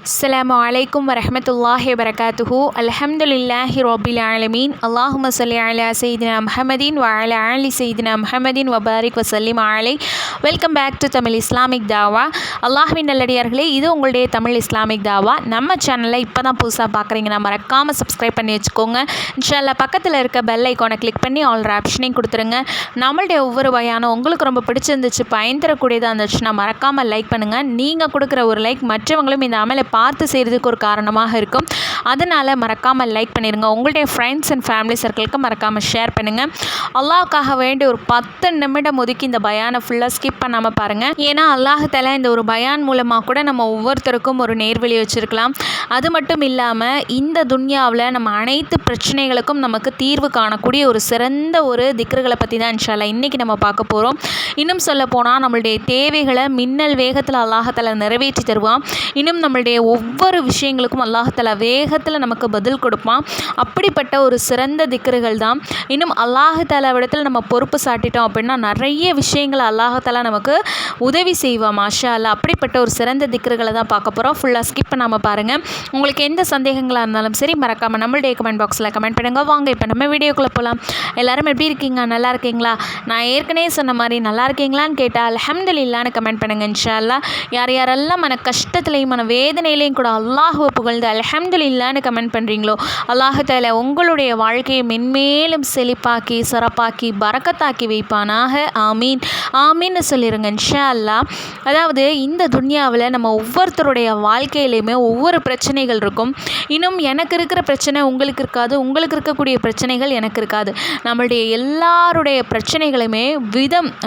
அஸ்ஸலாமு அலைக்கும் வரஹ்மத்துல்லாஹி வபரகாத்துஹு. அல்ஹம்துலில்லாஹி ரப்பில் ஆலமீன். அல்லாஹும்ம ஸல்லி அலா சய்யிதினா முஹம்மதின் வ அலா ஆலி சய்யிதினா முஹம்மதின் வ பாரிக் வ சல்லிம் அலைஹி. Welcome back to Tamil Islamic Dawah. அல்லாஹ்வின் நல்லடியார்களே, இது உங்களுடைய தமிழ் இஸ்லாமிக் தாவா. நம்ம சேனலை இப்போ தான் புதுசாக பார்க்குறீங்கன்னா மறக்காமல் சப்ஸ்கிரைப் பண்ணி வச்சுக்கோங்க. இன்ஷால்லா பக்கத்தில் இருக்க பெல் ஐக்கானை கிளிக் பண்ணி ஆல் ஆப்ஷனையும் கொடுத்துருங்க. நம்மளுடைய ஒவ்வொரு பயானும் உங்களுக்கு ரொம்ப பிடிச்சிருந்துச்சு, பயன் தரக்கூடியதாக இருந்துச்சுன்னா மறக்காமல் லைக் பண்ணுங்கள். நீங்கள் கொடுக்குற ஒரு லைக் மற்றவங்களும் இந்த அமலை பார்த்து செய்கிறதுக்கு ஒரு காரணமாக இருக்கும். அதனால் மறக்காமல் லைக் பண்ணிடுங்க. உங்களுடைய ஃப்ரெண்ட்ஸ் அண்ட் ஃபேமிலி சர்க்கிளுக்கு மறக்காமல் ஷேர் பண்ணுங்கள். அல்லாஹ்க்காக வேண்டி ஒரு 10 நிமிடம் ஒதுக்கி இந்த பயானை ஃபுல்லாக ஸ்கிப் பண்ணாமல் பாருங்கள். ஏன்னா அல்லாஹ் தஆலா இந்த ஒரு பயான் மூலமாக கூட நம்ம ஒவ்வொருத்தருக்கும் ஒரு நேர்வழி வச்சுருக்கலாம். அது மட்டும் இல்லாமல் இந்த துன்யாவில் நம்ம அனைத்து பிரச்சனைகளுக்கும் நமக்கு தீர்வு காணக்கூடிய ஒரு சிறந்த ஒரு திக்ருகளை பற்றி தான் இன்ஷா அல்லாஹ் இன்றைக்கி நம்ம பார்க்க போகிறோம். இன்னும் சொல்ல போனால் நம்மளுடைய தேவைகளை மின்னல் வேகத்தில் அல்லாஹ் தஆலா நிறைவேற்றி தருவான். இன்னும் நம்மளுடைய ஒவ்வொரு விஷயங்களுக்கும் அல்லாஹ் தஆலா வேகத்தில் நமக்கு பதில் கொடுப்பான். அப்படிப்பட்ட ஒரு சிறந்த திக்ருகள் தான். இன்னும் அல்லாஹ் தஆலாவிடத்தில் நம்ம பொறுப்பு சாட்டிட்டோம் அப்படின்னா நிறைய விஷயங்களை அல்லாஹ் தஆலா நமக்கு உதவி செய்வான். மாஷா அல்லாஹ். அப்படிப்பட்ட ஒரு சிறந்த திக்ருகளை தான் பார்க்க போகிறோம். ஃபுல்லாக ஸ்கிப் பண்ணாமல் பாருங்கள். உங்களுக்கு எந்த சந்தேகங்களாக இருந்தாலும் சரி மறக்காமல் நம்மளுடைய கமெண்ட் பாக்ஸில் கமெண்ட் பண்ணுங்க. வாங்க இப்போ நம்ம வீடியோக்குள்ளே போகலாம். எல்லாரும் எப்படி இருக்கீங்க? நல்லா இருக்கீங்களா? நான் ஏற்கனவே சொன்ன மாதிரி நல்லா இருக்கீங்களான்னு கேட்டால் அல்ஹம்துலில்லாஹ்னு கமெண்ட் பண்ணுங்கள். இன்ஷா அல்லாஹ். யார் யாரெல்லாம் மன கஷ்டத்துலையும் மன வேதனையிலையும் கூட அல்லாஹ்வை புகழ்ந்து அல்ஹம்துலில்லாஹ்னு கமெண்ட் பண்ணுறீங்களோ அல்லாஹ் தஆலா உங்களுடைய வாழ்க்கையை மென்மேலும் செழிப்பாக்கி சிறப்பாக்கி பரக்கத்தாக்கி வைப்பானாக. ஆமீன் ஆமீன்னு சொல்லிடுங்க இன்ஷா அல்லாஹ். அதாவது இந்த துன்யாவில் நம்ம ஒவ்வொருத்தருடைய வாழ்க்கையிலையுமே ஒவ்வொரு பிரச்சனைகள் இருக்கும். இன்னும் எனக்கு இருக்கிற பிரச்சனை உங்களுக்கு இருக்காது, உங்களுக்கு இருக்கக்கூடிய பிரச்சனைகள் எனக்கு இருக்காது. நம்மளுடைய எல்லாருடைய பிரச்சனைகளுமே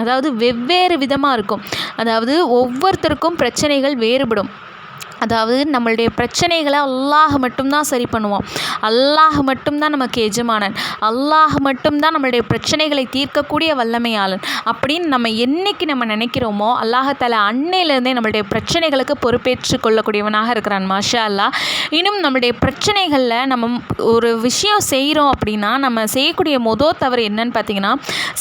அதாவது வெவ்வேறு விதமாக இருக்கும். அதாவது ஒவ்வொருத்தருக்கும் பிரச்சனைகள் வேறுபடும். அதாவது நம்மளுடைய பிரச்சனைகளை அல்லாஹ் மட்டும்தான் சரி பண்ணுவான். அல்லாஹ் மட்டும்தான் நமக்கு எஜமானன். அல்லாஹ் மட்டும்தான் நம்மளுடைய பிரச்சனைகளை தீர்க்கக்கூடிய வல்லமையாளன் அப்படின்னு நம்ம என்னைக்கு நம்ம நினைக்கிறோமோ அல்லாஹ் தஆலா அன்னையிலேருந்தே நம்மளுடைய பிரச்சனைகளுக்கு பொறுப்பேற்று கொள்ளக்கூடியவனாக இருக்கிறான். மாஷா அல்லாஹ். இன்னும் நம்மளுடைய பிரச்சனைகளில் நம்ம ஒரு விஷயம் செய்கிறோம் அப்படின்னா நம்ம செய்யக்கூடிய மொதல் தவறு என்னன்னு பார்த்தீங்கன்னா,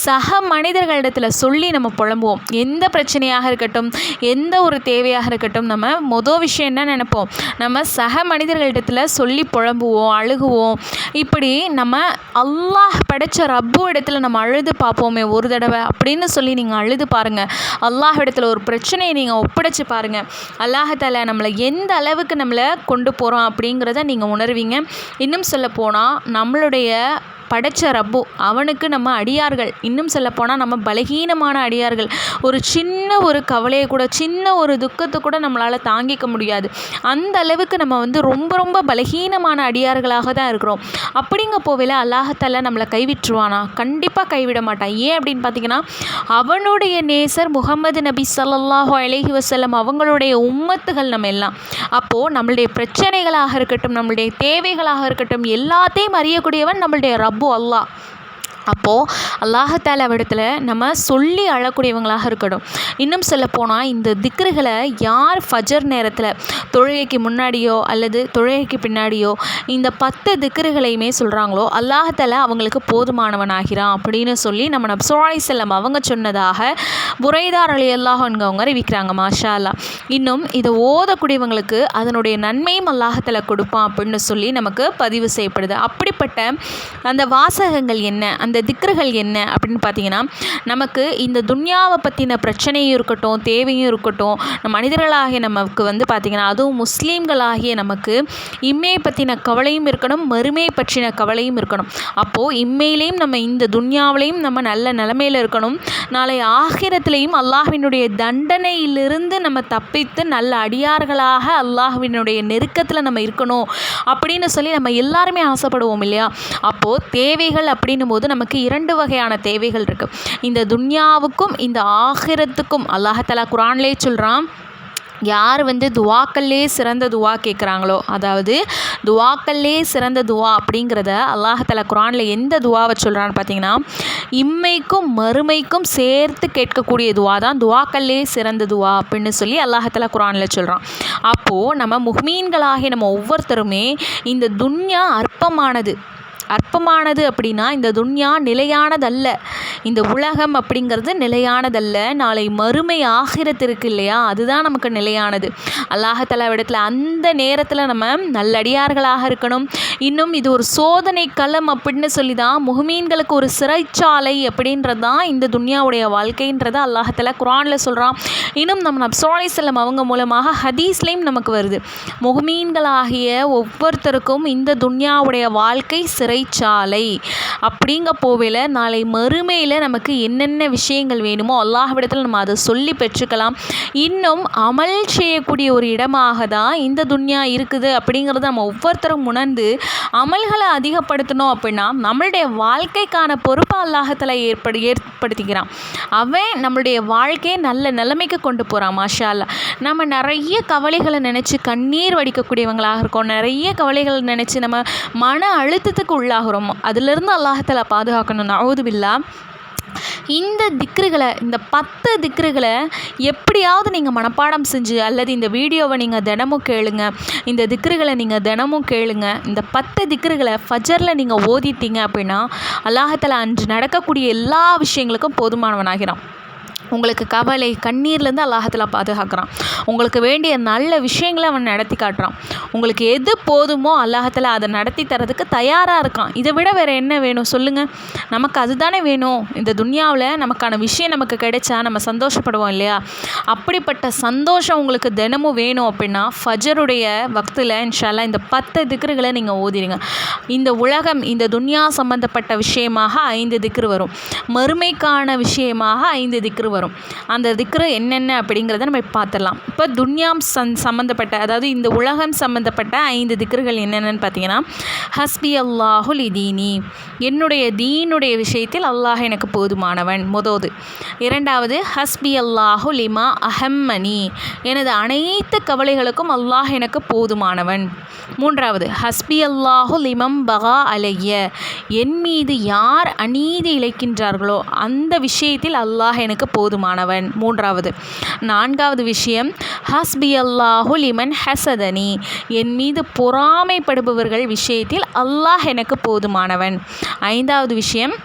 சக மனிதர்களிடத்தில் சொல்லி நம்ம புலம்புவோம். எந்த பிரச்சனையாக இருக்கட்டும், எந்த ஒரு தேவையாக இருக்கட்டும், நம்ம மொதல் விஷயம் என்ன நினைப்போம், நம்ம சக மனிதர்களிடத்தில் சொல்லி புலம்புவோம், அழுகுவோம். இப்படி நம்ம அல்லாஹ் படைத்த ரப்பு இடத்துல நம்ம அழுது பார்ப்போமே ஒரு தடவை அப்படின்னு சொல்லி நீங்கள் அழுது பாருங்கள். அல்லாஹ் இடத்துல ஒரு பிரச்சனையை நீங்கள் ஒப்படைச்சு பாருங்கள். அல்லாஹ் தஆலா நம்மளை எந்த அளவுக்கு நம்மளை கொண்டு போகிறோம் அப்படிங்கிறத நீங்கள் உணர்வீங்க. இன்னும் சொல்ல போனால் நம்மளுடைய படைச்ச ரப்பு அவனுக்கு நம்ம அடியார்கள். இன்னும் சொல்லப்போனால் நம்ம பலகீனமான அடியார்கள். ஒரு சின்ன ஒரு கவலையை கூட, சின்ன ஒரு துக்கத்தை கூட நம்மளால் தாங்கிக்க முடியாது. அந்த அளவுக்கு நம்ம ரொம்ப ரொம்ப பலகீனமான அடியார்களாக தான் இருக்கிறோம். அப்படிங்க போவேல அல்லாஹ் தஆலா நம்மளை கைவிட்டுருவானா? கண்டிப்பாக கைவிட மாட்டான். ஏன் அப்படின்னு பார்த்தீங்கன்னா, அவனுடைய நேசர் முஹம்மது நபி ஸல்லல்லாஹு அலைஹி வஸல்லம் அவங்களுடைய உம்மத்துகள் நம்ம எல்லாம். அப்போது நம்மளுடைய பிரச்சனைகளாக இருக்கட்டும், நம்மளுடைய தேவைகளாக இருக்கட்டும், எல்லாத்தையும் அறியக்கூடியவன் நம்மளுடைய ரப்பு அல்லாஹ். அப்போது அல்லாஹ் தஆலாவிடத்தில் நம்ம சொல்லி அழக்கூடியவங்களாக இருக்கணும். இன்னும் சொல்லப்போனால் இந்த திக்ருகளை யார் ஃபஜர் நேரத்தில் தொழுகைக்கு முன்னாடியோ அல்லது தொழுகைக்கு பின்னாடியோ இந்த 10 திக்ருகளையுமே சொல்கிறாங்களோ அல்லாஹ் தஆலா அவங்களுக்கு போதுமானவனாகிறான் அப்படின்னு சொல்லி நம்ம நபி ஸல்லல்லாஹு அலைஹி வஸல்லம் அவங்க சொன்னதாக புரைதா ரலியல்லாஹு அன்ஹு அவங்க அறிவிக்கிறாங்க. மாஷா அல்லாஹ். இன்னும் இதை ஓதக்கூடியவங்களுக்கு அதனுடைய நன்மையும் அல்லாஹ் தஆலா கொடுப்பான் அப்படின்னு சொல்லி நமக்கு பதிவு செய்யப்படுது. அப்படிப்பட்ட அந்த வாசகங்கள் என்ன, அந்த திக்ருகள் என்ன அப்படின்னு பார்த்தீங்கன்னா, நமக்கு இந்த துன்யாவை பற்றின பிரச்சனையும் இருக்கட்டும், தேவையும் இருக்கட்டும், மனிதர்களாகிய நமக்கு பார்த்தீங்கன்னா, அதுவும் முஸ்லீம்களாகிய நமக்கு இம்மையை பற்றின கவலையும் இருக்கணும், மறுமையை பற்றின கவலையும் இருக்கணும். அப்போது இம்மையிலையும் நம்ம இந்த துன்யாவிலையும் நம்ம நல்ல நிலைமையில் இருக்கணும். நாளை ஆகிரத்திலையும் அல்லாஹ்வினுடைய தண்டனையிலிருந்து நம்ம தப்பித்து நல்ல அடியார்களாக அல்லாஹ்வினுடைய நெருக்கத்தில் நம்ம இருக்கணும் அப்படின்னு சொல்லி நம்ம எல்லாருமே ஆசைப்படுவோம் இல்லையா? அப்போது தேவைகள் அப்படின்னும் போது நமக்கு 2 வகையான தேவைகள் இருக்குது. இந்த துன்யாவுக்கும் இந்த ஆகிரத்துக்கும் அல்லாஹ் தஆலா குர்ஆன்லேயே சொல்கிறான். யார் துவாக்கல்லே சிறந்த துவா கேட்குறாங்களோ, அதாவது துவாக்கல்லே சிறந்த துவா அப்படிங்கிறத அல்லாஹ் தஆலா குர்ஆனில் எந்த துவாவை சொல்கிறான்னு பார்த்தீங்கன்னா, இம்மைக்கும் மறுமைக்கும் சேர்த்து கேட்கக்கூடிய துவா தான் துவாக்கல்லே சிறந்த துவா அப்படின்னு சொல்லி அல்லாஹ் தஆலா குர்ஆனில் சொல்கிறான். அப்போது நம்ம முஃமின்களாகிய நம்ம ஒவ்வொருத்தருமே இந்த துன்யா அற்பமானது, அற்பமானது அப்படின்னா இந்த துன்யா நிலையானதல்ல, இந்த உலகம் அப்படிங்கிறது நிலையானதல்ல. நாளை மறுமை ஆகிரத்து இருக்கு இல்லையா, அதுதான் நமக்கு நிலையானது. அல்லாஹ்தஆலாவிடத்தில் அந்த நேரத்தில் நம்ம நல்லடியார்களாக இருக்கணும். இன்னும் இது ஒரு சோதனை களம் அப்படின்னு சொல்லி தான், முஹ்மீன்களுக்கு ஒரு சிறைச்சாலை அப்படின்றது தான் இந்த துன்யாவுடைய வாழ்க்கைன்றதை அல்லாஹ்தஆலா குர்ஆனில் சொல்கிறான். இன்னும் நம்ம நபி ஸல்லல்லாஹு அலைஹி வஸல்லம் அவங்க மூலமாக ஹதீஸ்லேயும் நமக்கு வருது, முஹ்மீன்களாகிய ஒவ்வொருத்தருக்கும் இந்த துன்யாவுடைய வாழ்க்கை சிறைச்சாலை. அப்படிங்க போவேல நாளை மறுமையில் நமக்கு என்னென்ன விஷயங்கள் வேணுமோ அல்லாஹ்விடத்தில் நம்ம அதை சொல்லி பெற்றுக்கலாம். இன்னும் அமல் செய்யக்கூடிய ஒரு இடமாக தான் இந்த துன்யா இருக்குது அப்படிங்கிறத நம்ம ஒவ்வொருத்தரும் உணர்ந்து அமல்களை அதிகப்படுத்தணும். அப்படின்னா நம்மளுடைய வாழ்க்கைக்கான பொறுப்பை அல்லாஹ்தஆலா ஏற்படுத்திக்கிறான். அவன் நம்மளுடைய வாழ்க்கையை நல்ல நிலைமைக்கு கொண்டு போகிறான். மாஷா அல்லாஹ். நம்ம நிறைய கவலைகளை நினச்சி கண்ணீர் வடிக்கக்கூடியவங்களாக இருக்கோம். நிறைய கவலைகளை நினச்சி நம்ம மன அழுத்தத்துக்கு உள்ளாகிறோம். அதிலிருந்து அல்லாஹ்தஆலா பாதுகாக்கணும். நஊது பில்லாஹ். இந்த திக்ருகளை, இந்த 10 திக்ருகளை எப்படியாவது நீங்கள் மனப்பாடம் செஞ்சு, அல்லது இந்த வீடியோவை நீங்கள் தினமும் கேளுங்க, இந்த திக்ருகளை நீங்கள் தினமும் கேளுங்க. இந்த 10 திக்ருகளை ஃபஜரில் நீங்கள் ஓதிட்டீங்க அப்படின்னா அல்லாஹ்தஆலா அன்று நடக்கக்கூடிய எல்லா விஷயங்களுக்கும் போதுமானவனாகிறான். உங்களுக்கு கவலை கண்ணீர்லேருந்து அல்லாஹ்தஆலா பாதுகாக்கிறான். உங்களுக்கு வேண்டிய நல்ல விஷயங்களை அவன் நடத்தி காட்டுறான். உங்களுக்கு எது போதுமோ அல்லாஹ்தஆலா அதை நடத்தி தரதுக்கு தயாராக இருக்கான். இதை விட வேறு என்ன வேணும் சொல்லுங்கள்? நமக்கு அதுதானே வேணும். இந்த துன்யாவில் நமக்கான விஷயம் நமக்கு கிடைச்சா நம்ம சந்தோஷப்படுவோம் இல்லையா? அப்படிப்பட்ட சந்தோஷம் உங்களுக்கு தினமும் வேணும் அப்படின்னா ஃபஜருடைய வக்தில் இன்ஷா அல்லாஹ் இந்த 10 திக்ருகளை நீங்கள் ஓதிடுங்க. இந்த உலகம், இந்த துன்யா சம்பந்தப்பட்ட விஷயமாக 5 திக்ரு வரும், மறுமைக்கான விஷயமாக 5 திக்ரு வரும். அந்த திக்ரு என்னென்ன அப்படிங்கிறத நம்ம பார்த்துடலாம். இப்போ துன்யா சம்மந்தப்பட்ட, அதாவது இந்த உலகம் சம்மந்தப்பட்ட 5 திக்ருகள் என்னென்னு பார்த்தீங்கன்னா, ஹஸ்பி அல்லாஹு லிதீனி, என்னுடைய தீனுடைய விஷயத்தில் அல்லாஹ் எனக்கு போதுமானவன் முதோது. இரண்டாவது, ஹஸ்பி அல்லாஹு லிமா அஹம்மனி, எனது அனைத்து கவலைகளுக்கும் அல்லாஹ் எனக்கு போதுமானவன். மூன்றாவது, ஹஸ்பி அல்லாஹு லிமம் பகா அலைய, என் மீது யார் அநீதி இழைக்கின்றார்களோ அந்த விஷயத்தில் அல்லாஹ் எனக்கு போதுமானவன். மூன்றாவது. நான்காவது விஷயம், ஹஸ்பி அல்லாஹு லிமன் ஹசதனி, என் மீது பொறாமைப்படுபவர்கள் விஷயத்தில் அல்லாஹ் எனக்கு போதுமானவன். ஐந்தாவது விஷயம்,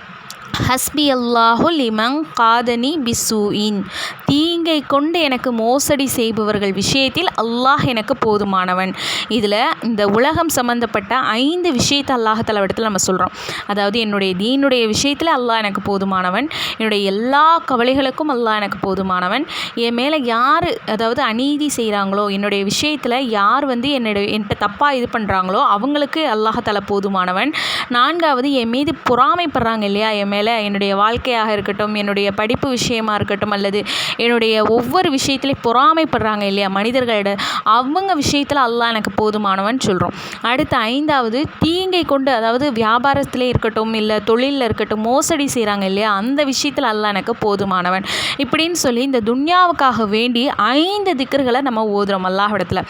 ஹஸ்பி அல்லாஹு லிமன் காதனி பிசூஇன், தீங்கை கொண்டு எனக்கு மோசடி செய்பவர்கள் விஷயத்தில் அல்லாஹ் எனக்கு போதுமானவன். இதில் இந்த உலகம் சம்மந்தப்பட்ட 5 விஷயத்தை அல்லாஹ்தஆலா இடத்துல நம்ம சொல்கிறோம். அதாவது என்னுடைய தீனுடைய விஷயத்தில் அல்லாஹ் எனக்கு போதுமானவன், என்னுடைய எல்லா கவலைகளுக்கும் அல்லாஹ் எனக்கு போதுமானவன், என் மேலே யார் அதாவது அநீதி செய்கிறாங்களோ, என்னுடைய விஷயத்தில் யார் என்கிட்ட தப்பாக இது பண்ணுறாங்களோ அவங்களுக்கு அல்லாஹ்தஆலா போதுமானவன். நான்காவது, என் மீது பொறாமைப்படுறாங்க இல்லையா, என் மேலே என்னுடைய வாழ்க்கையாக இருக்கட்டும், என்னுடைய படிப்பு விஷயமாக இருக்கட்டும், அல்லது என்னுடைய ஒவ்வொரு விஷயத்துலேயும் பொறாமைப்படுறாங்க இல்லையா மனிதர்களிட, அவங்க விஷயத்தில் அல்லாஹ் எனக்கு போதுமானவன் சொல்கிறோம். அடுத்து ஐந்தாவது, தீங்கை கொண்டு, அதாவது வியாபாரத்திலே இருக்கட்டும் இல்லை தொழிலில் இருக்கட்டும் மோசடி செய்கிறாங்க இல்லையா, அந்த விஷயத்தில் அல்லாஹ் எனக்கு போதுமானவன். இப்படின்னு சொல்லி இந்த துன்யாவுக்காக வேண்டி 5 திக்ருகளை நம்ம ஓதுறோம் அல்லாஹ்விடத்தில்.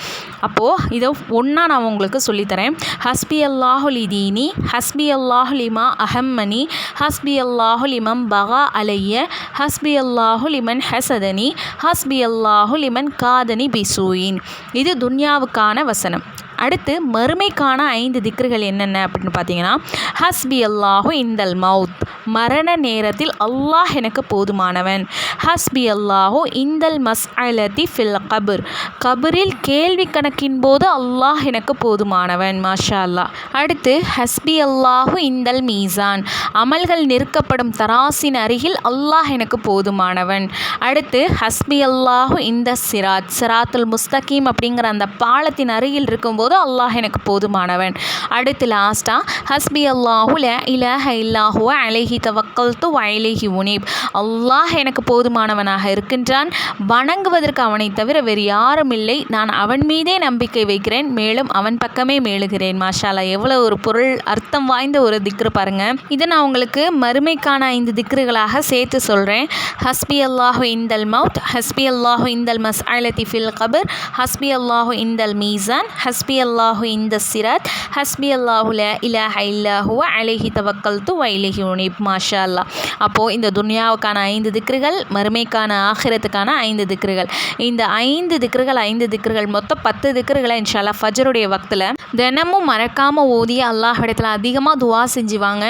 அப்போது இதை ஒன்றா நான் உங்களுக்கு சொல்லித்தரேன். ஹஸ்பி அல்லாஹு லிதீனி, ஹஸ்பி அல்லாஹு லிமா அஹம்மனி, ஹஸ்பி அல்லாஹு லிமம் பகா அலைய, ஹஸ்பி அல்லாஹு லிமன் ஹசதனி, ஹஸ்பி அல்லாஹு லிமன் காதனி பிசூயின். இது துன்யாவுக்கான வசனம். அடுத்து மறுமைக்கான 5 திக்ருகள் என்னென்ன அப்படின்னு பார்த்தீங்கன்னா, ஹஸ்பி அல்லாஹு இந்தல் மவுத், மரண நேரத்தில் அல்லாஹ் எனக்கு போதுமானவன். ஹஸ்பி அல்லாஹு இந்தல் மஸ்அலதி ஃபில் கபர், கபரில் கேள்வி கணக்கின் போது அல்லாஹ் எனக்கு போதுமானவன். மாஷா அல்லாஹ். அடுத்து ஹஸ்பி அல்லாஹு இந்தல் மீசான், அமல்கள் நிற்கப்படும் தராசின் அருகில் அல்லாஹ் எனக்கு போதுமானவன். அடுத்து ஹஸ்பி அல்லாஹு இந்த சிராத், சிராத்துல் முஸ்தகீம் அப்படிங்கிற அந்த பாலத்தின் அருகில் இருக்கும்போது அல்லாஹ் எனக்கு போதுமானவன். அடுத்து லாஸ்டா, ஹஸ்பி அல்லாஹு லா இலாஹ இல்லாஹு அலைஹி தவக்கல்து வ இலைஹி உனீப், அல்லாஹ் எனக்கு போதுமானவனாக இருக்கின்றான், வணங்குவதற்கு அவனை தவிர வேறு யாரும் இல்லை, நான் அவன் மீதே நம்பிக்கை வைக்கிறேன், மேலும் அவன் பக்கமே மேலுகிறேன். மாஷா அல்லாஹ். எவ்வளோ ஒரு பொருள் அர்த்தம் வாய்ந்த ஒரு திக்ரு பாருங்கள். இதை நான் உங்களுக்கு மறுமைக்கான 5 திக்ருகளாக சேர்த்து சொல்கிறேன். ஹஸ்பி அல்லாஹு இந்தல் மவுத், ஹஸ்பி அல்லாஹு இந்தல் மஸ்அலதி ஃபில் கபர், ஹஸ்பி அல்லாஹு இந்தல் மீசான், ஹஸ்பி ஹஸ்பி அல்லாஹு இந்த சிராத் ஹஸ்பி அல்லாஹு லா இலாஹ இல்லா ஹுவ அலைஹி தவக்கல்து வ இலைஹி உனீப். மாஷா அல்லாஹ். அப்போது இந்த துன்யாவுக்கான 5 திக்ருகள், மறுமைக்கான ஆখিরাத்துக்கான 5 திக்ருகள், இந்த 5 திக்ருகள் மொத்தம் 10 திக்ருகளை இன்ஷா அல்லாஹ் ஃபஜ்ருடைய வக்தில் தினமும் மறக்காமல் ஓதி அல்லாஹ்விடத்தில் அதிகமாக துவா செஞ்சுவாங்க.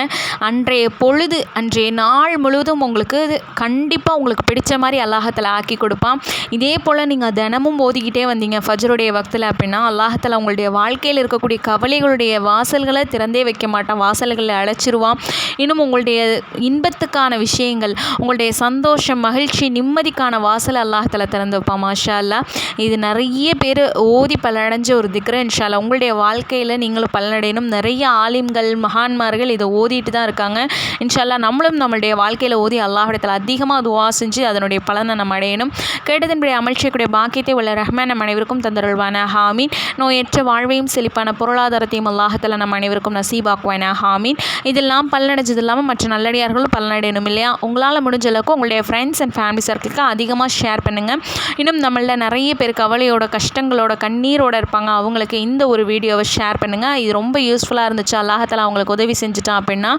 அன்றைய பொழுது, அன்றைய நாள் முழுவதும் உங்களுக்கு கண்டிப்பாக உங்களுக்கு பிடிச்ச மாதிரி அல்லாஹ்தாலா ஆக்கி கொடுப்பான். இதே போல் நீங்கள் தினமும் ஓதிக்கிட்டே வந்தீங்க ஃபஜ்ருடைய வக்தில் அப்படின்னா அல்லாஹ்தாலா உங்களுடைய வாழ்க்கையில் இருக்கக்கூடிய கவலைகளுடைய வாசல்களை திறந்தே வைக்க மாட்டான், வாசல்களை அடைச்சிருவான். இன்னும் உங்களுடைய இன்பத்துக்கான விஷயங்கள், உங்களுடைய சந்தோஷம், மகிழ்ச்சி, நிம்மதிக்கான வாசலை அல்லாஹ்தாலா திறந்து வைப்பான். மாஷா அல்லாஹ். இது நிறைய பேர் ஓதி பலனடைஞ்ச ஒரு திக்ரு. இன்ஷா அல்லாஹ் உங்களுடைய வாழ்க்கையில் நீங்களும் பலனடையணும். நிறைய ஆலிம்கள், மகான்மார்கள் இதை ஓதிட்டு தான் இருக்காங்க. இன்ஷா அல்லாஹ் நம்மளும் நம்மளுடைய வாழ்க்கையில் ஓதி அல்லாஹ்விடத்தில் அதிகமாக துவா செஞ்சு அதனுடைய பலனை நம்ம அடையணும். கேட்டதன்படி அமல் செய்யக்கூடிய பாக்கியத்தை உள்ள ரஹ்மான் நம் அனைவருக்கும் தந்தருள்வான ஹாமீன். நோயற்ற வாழ்வையும் செழிப்பான பொருளாதாரத்தையும் அல்லாஹ்தாலா நம்ம அனைவருக்கும் நசீபாக்குவான ஹாமீன். இதெல்லாம் பலனடைஞ்சது இல்லாமல் மற்ற நல்லடியார்களும் பலனடையணும் இல்லையா? உங்களால் முடிஞ்ச அளவுக்கு உங்களுடைய ஃப்ரெண்ட்ஸ் அண்ட் ஃபேமிலி சர்க்கிளுக்கு அதிகமாக ஷேர் பண்ணுங்கள். இன்னும் நம்மள நிறைய பேர் கவலையோட, கஷ்டங்களோட, கண்ணீரோட இருப்பாங்க. அவங்களுக்கு இந்த ஒரு வீடியோவை ஷேர் பண்ணுங்கள். இது ரொம்ப யூஸ்ஃபுல்லாக இருந்துச்சு, அல்லாஹ்தாலா அவங்களுக்கு உதவி செஞ்சுட்டான் அப்படின்னா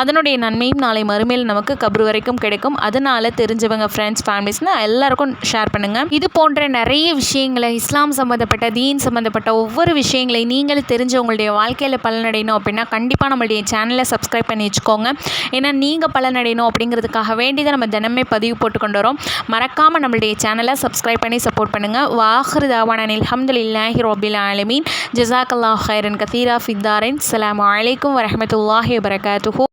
அதனுடைய நன்மையும் நாளை மறுமையில் நமக்கு கப்ரு வரைக்கும் கிடைக்கும். அதனால தெரிஞ்சவங்க, ஃப்ரெண்ட்ஸ், ஃபேமிலிஸ்னு எல்லாருக்கும் ஷேர் பண்ணுங்கள். இது போன்ற நிறைய விஷயங்களை, இஸ்லாம் சம்மந்தப்பட்ட, தீன் சம்மந்தப்பட்ட ஒவ்வொரு விஷயங்களையும் நீங்களும் தெரிஞ்சு உங்களுடைய வாழ்க்கையில் பலனடையணும் அப்படின்னா கண்டிப்பாக நம்மளுடைய சேனலை சப்ஸ்கிரைப் பண்ணி வச்சுக்கோங்க. ஏன்னா நீங்கள் பலனடையணும் அப்படிங்கிறதுக்காக வேண்டி தான் நம்ம தினமே பதிவு போட்டு கொண்டு வரோம். மறக்காமல் நம்மளுடைய சேனலை சப்ஸ்கிரைப் பண்ணி சப்போர்ட் பண்ணுங்கள். வாஹிரு தாவானா அல்ஹம்துலில்லாஹி ரப்பில் ஆலமீன். ஜஸாக்கல்லாஹு கைரன் கதீரா ஃபித்தாரின். அஸ்ஸலாமு அலைக்கும் வரஹ்மத்துல்லாஹி வபரகாத்துஹு.